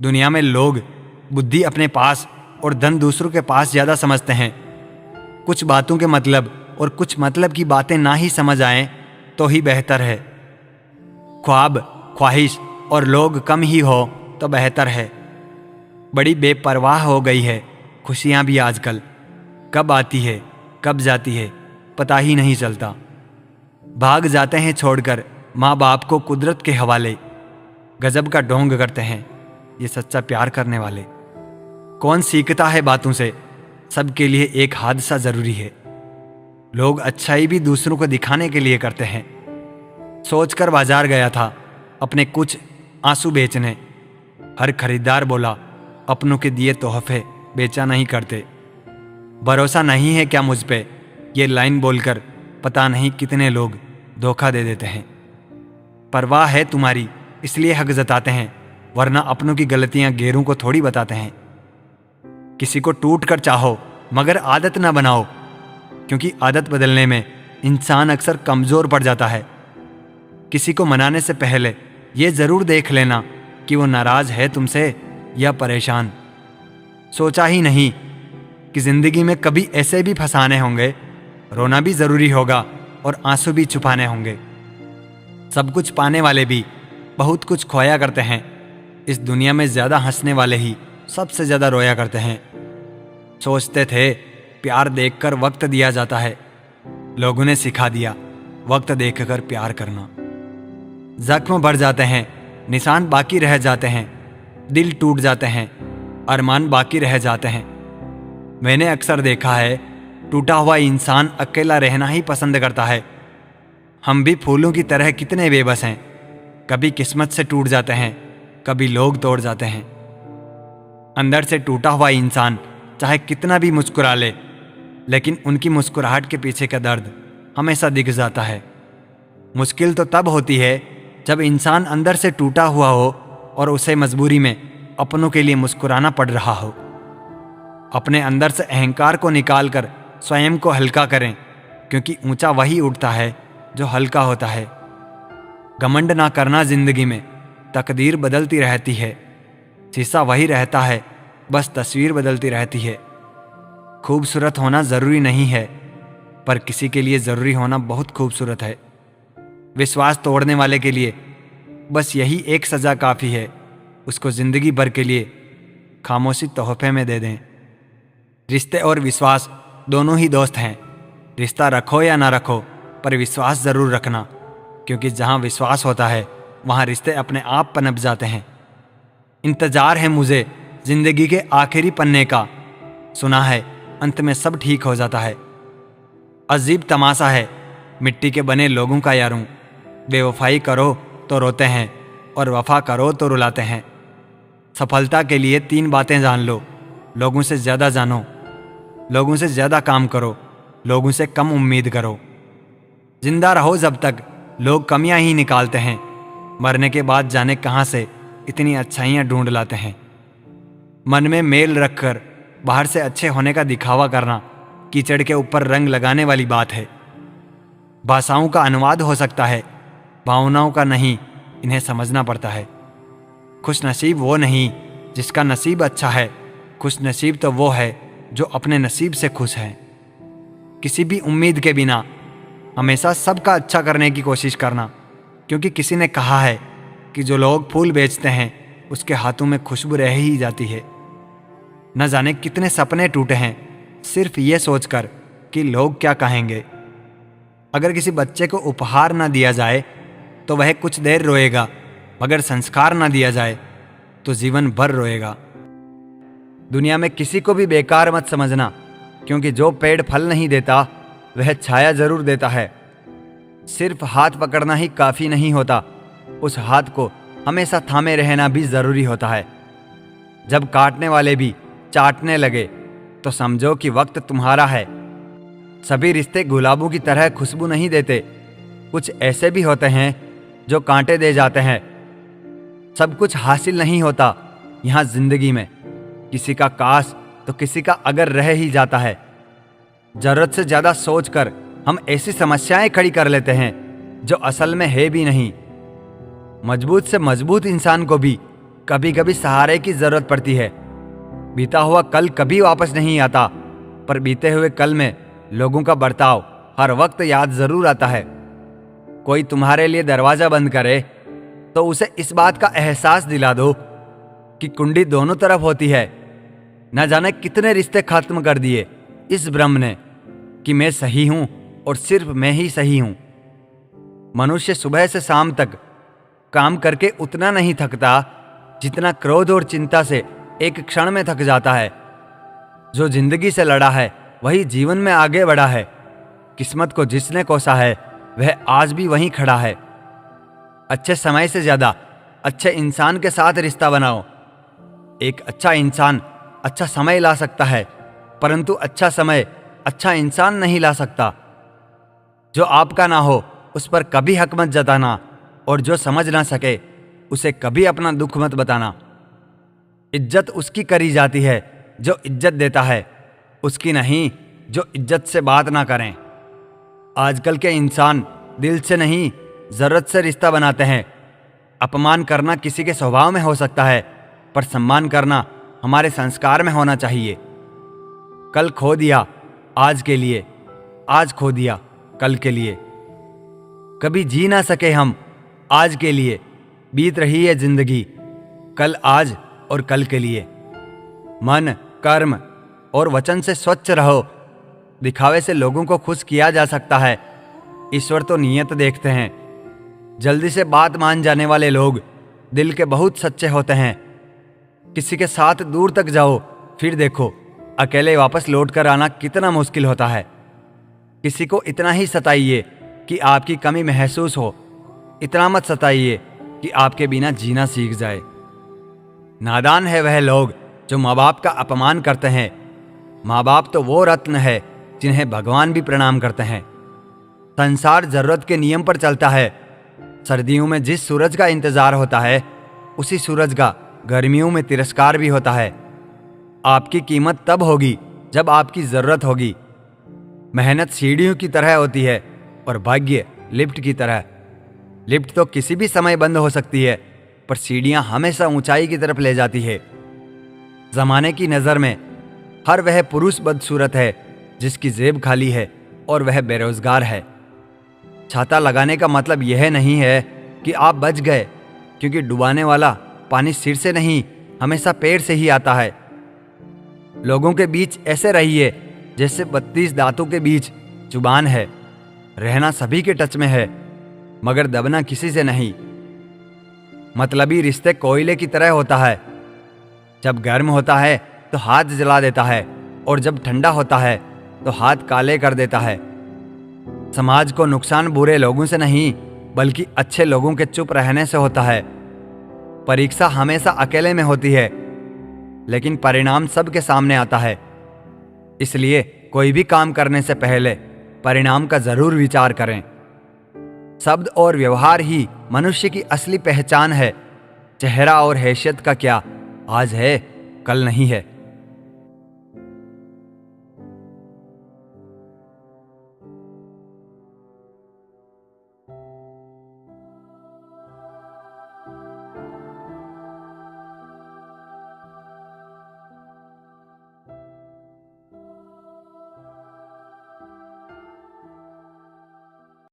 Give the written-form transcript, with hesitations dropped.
दुनिया में लोग बुद्धि अपने पास और धन दूसरों के पास ज़्यादा समझते हैं। कुछ बातों के मतलब और कुछ मतलब की बातें ना ही समझ आएं तो ही बेहतर है। ख्वाब, ख्वाहिश और लोग कम ही हो तो बेहतर है। बड़ी बेपरवाह हो गई है खुशियाँ भी आजकल। कब आती है कब जाती है पता ही नहीं चलता। भाग जाते हैं छोड़कर माँ बाप को कुदरत के हवाले। गजब का ढोंग करते हैं ये सच्चा प्यार करने वाले। कौन सीखता है बातों से, सबके लिए एक हादसा जरूरी है। लोग अच्छाई भी दूसरों को दिखाने के लिए करते हैं। सोचकर बाजार गया था अपने कुछ आंसू बेचने। हर खरीदार बोला अपनों के दिए तोहफे बेचा नहीं करते। भरोसा नहीं है क्या मुझ पे, ये लाइन बोलकर पता नहीं कितने लोग धोखा दे देते हैं। परवाह है तुम्हारी इसलिए हक जताते हैं, वरना अपनों की गलतियां गैरों को थोड़ी बताते हैं। किसी को टूट कर चाहो मगर आदत ना बनाओ, क्योंकि आदत बदलने में इंसान अक्सर कमज़ोर पड़ जाता है। किसी को मनाने से पहले ये ज़रूर देख लेना कि वो नाराज़ है तुमसे या परेशान। सोचा ही नहीं कि ज़िंदगी में कभी ऐसे भी फंसाने होंगे, रोना भी ज़रूरी होगा और आंसू भी छुपाने होंगे। सब कुछ पाने वाले भी बहुत कुछ खोया करते हैं। इस दुनिया में ज़्यादा हंसने वाले ही सबसे ज़्यादा रोया करते हैं। सोचते थे प्यार देखकर वक्त दिया जाता है, लोगों ने सिखा दिया वक्त देखकर प्यार करना। जख्म बढ़ जाते हैं, निशान बाकी रह जाते हैं, दिल टूट जाते हैं, अरमान बाकी रह जाते हैं। मैंने अक्सर देखा है टूटा हुआ इंसान अकेला रहना ही पसंद करता है। हम भी फूलों की तरह कितने बेबस हैं, कभी किस्मत से टूट जाते हैं, कभी लोग तोड़ जाते हैं। अंदर से टूटा हुआ इंसान चाहे कितना भी मुस्कुरा ले, लेकिन उनकी मुस्कुराहट के पीछे का दर्द हमेशा दिख जाता है। मुश्किल तो तब होती है जब इंसान अंदर से टूटा हुआ हो और उसे मजबूरी में अपनों के लिए मुस्कुराना पड़ रहा हो। अपने अंदर से अहंकार को निकालकर स्वयं को हल्का करें, क्योंकि ऊंचा वही उठता है जो हल्का होता है। घमंड ना करना जिंदगी में, तकदीर बदलती रहती है। शीशा वही रहता है, बस तस्वीर बदलती रहती है। खूबसूरत होना ज़रूरी नहीं है, पर किसी के लिए ज़रूरी होना बहुत खूबसूरत है। विश्वास तोड़ने वाले के लिए बस यही एक सज़ा काफ़ी है, उसको ज़िंदगी भर के लिए खामोशी तोहफे में दे दें। रिश्ते और विश्वास दोनों ही दोस्त हैं। रिश्ता रखो या ना रखो, पर विश्वास ज़रूर रखना, क्योंकि जहाँ विश्वास होता है वहाँ रिश्ते अपने आप पनप जाते हैं। इंतज़ार है मुझे ज़िंदगी के आखिरी पन्ने का, सुना है अंत में सब ठीक हो जाता है। अजीब तमाशा है मिट्टी के बने लोगों का यारूं, बेवफाई करो तो रोते हैं और वफा करो तो रुलाते हैं। सफलता के लिए 3 बातें जान लो, लोगों से ज़्यादा जानो, लोगों से ज़्यादा काम करो, लोगों से कम उम्मीद करो। जिंदा रहो जब तक लोग कमियां ही निकालते हैं, मरने के बाद जाने कहाँ से इतनी अच्छाइयाँ ढूंढ लाते हैं। मन में मेल रखकर बाहर से अच्छे होने का दिखावा करना कीचड़ के ऊपर रंग लगाने वाली बात है। भाषाओं का अनुवाद हो सकता है, भावनाओं का नहीं, इन्हें समझना पड़ता है। खुश नसीब वो नहीं जिसका नसीब अच्छा है, खुश नसीब तो वो है जो अपने नसीब से खुश है। किसी भी उम्मीद के बिना हमेशा सबका अच्छा करने की कोशिश करना, क्योंकि किसी ने कहा है कि जो लोग फूल बेचते हैं उसके हाथों में खुशबू रह ही जाती है। न जाने कितने सपने टूटे हैं सिर्फ ये सोचकर कि लोग क्या कहेंगे। अगर किसी बच्चे को उपहार ना दिया जाए तो वह कुछ देर रोएगा, मगर संस्कार ना दिया जाए तो जीवन भर रोएगा। दुनिया में किसी को भी बेकार मत समझना, क्योंकि जो पेड़ फल नहीं देता वह छाया जरूर देता है। सिर्फ हाथ पकड़ना ही काफ़ी नहीं होता, उस हाथ को हमेशा थामे रहना भी ज़रूरी होता है। जब काटने वाले भी चाटने लगे तो समझो कि वक्त तुम्हारा है। सभी रिश्ते गुलाबों की तरह खुशबू नहीं देते, कुछ ऐसे भी होते हैं जो कांटे दे जाते हैं। सब कुछ हासिल नहीं होता यहाँ जिंदगी में, किसी का काश तो किसी का अगर रह ही जाता है। जरूरत से ज़्यादा सोचकर हम ऐसी समस्याएं खड़ी कर लेते हैं जो असल में है भी नहीं। मजबूत से मजबूत इंसान को भी कभी कभी सहारे की जरूरत पड़ती है। बीता हुआ कल कभी वापस नहीं आता, पर बीते हुए कल में लोगों का बर्ताव हर वक्त याद जरूर आता है। कोई तुम्हारे लिए दरवाजा बंद करे तो उसे इस बात का एहसास दिला दो कि कुंडी दोनों तरफ होती है। न जाने कितने रिश्ते खत्म कर दिए इस भ्रम ने कि मैं सही हूं और सिर्फ मैं ही सही हूं। मनुष्य सुबह से शाम तक काम करके उतना नहीं थकता जितना क्रोध और चिंता से एक क्षण में थक जाता है। जो जिंदगी से लड़ा है वही जीवन में आगे बढ़ा है। किस्मत को जिसने कोसा है वह आज भी वहीं खड़ा है। अच्छे समय से ज्यादा अच्छे इंसान के साथ रिश्ता बनाओ। एक अच्छा इंसान अच्छा समय ला सकता है, परंतु अच्छा समय अच्छा इंसान नहीं ला सकता। जो आपका ना हो उस पर कभी हक मत जताना, और जो समझ ना सके उसे कभी अपना दुख मत बताना। इज्जत उसकी करी जाती है जो इज्जत देता है, उसकी नहीं जो इज्जत से बात ना करें। आजकल के इंसान दिल से नहीं जरूरत से रिश्ता बनाते हैं। अपमान करना किसी के स्वभाव में हो सकता है, पर सम्मान करना हमारे संस्कार में होना चाहिए। कल खो दिया आज के लिए, आज खो दिया कल के लिए। कभी जी ना सके हम आज के लिए, बीत रही है जिंदगी कल आज और कल के लिए। मन, कर्म और वचन से स्वच्छ रहो। दिखावे से लोगों को खुश किया जा सकता है, ईश्वर तो नियत देखते हैं। जल्दी से बात मान जाने वाले लोग दिल के बहुत सच्चे होते हैं। किसी के साथ दूर तक जाओ, फिर देखो अकेले वापस लौट कर आना कितना मुश्किल होता है। किसी को इतना ही सताइए कि आपकी कमी महसूस हो, इतना मत सताइए कि आपके बिना जीना सीख जाए। नादान है वह लोग जो माँ बाप का अपमान करते हैं। माँ बाप तो वो रत्न है जिन्हें भगवान भी प्रणाम करते हैं। संसार जरूरत के नियम पर चलता है। सर्दियों में जिस सूरज का इंतजार होता है उसी सूरज का गर्मियों में तिरस्कार भी होता है। आपकी कीमत तब होगी जब आपकी जरूरत होगी। मेहनत सीढ़ियों की तरह होती है और भाग्य लिफ्ट की तरह। लिफ्ट तो किसी भी समय बंद हो सकती है, पर सीढ़ियां हमेशा ऊंचाई की तरफ ले जाती है। जमाने की नजर में हर वह पुरुष बदसूरत है जिसकी जेब खाली है और वह बेरोजगार है। छाता लगाने का मतलब यह नहीं है कि आप बच गए, क्योंकि डुबाने वाला पानी सिर से नहीं हमेशा पैर से ही आता है। लोगों के बीच ऐसे रहिए जैसे 32 दांतों के बीच जुबान है। रहना सभी के टच में है, मगर दबना किसी से नहीं। मतलबी रिश्ते कोयले की तरह होता है। जब गर्म होता है तो हाथ जला देता है, और जब ठंडा होता है तो हाथ काले कर देता है। समाज को नुकसान बुरे लोगों से नहीं बल्कि अच्छे लोगों के चुप रहने से होता है। परीक्षा हमेशा अकेले में होती है, लेकिन परिणाम सबके सामने आता है। इसलिए कोई भी काम करने से पहले परिणाम का जरूर विचार करें। शब्द और व्यवहार ही मनुष्य की असली पहचान है। चेहरा और हैसियत का क्या आज है कल नहीं है।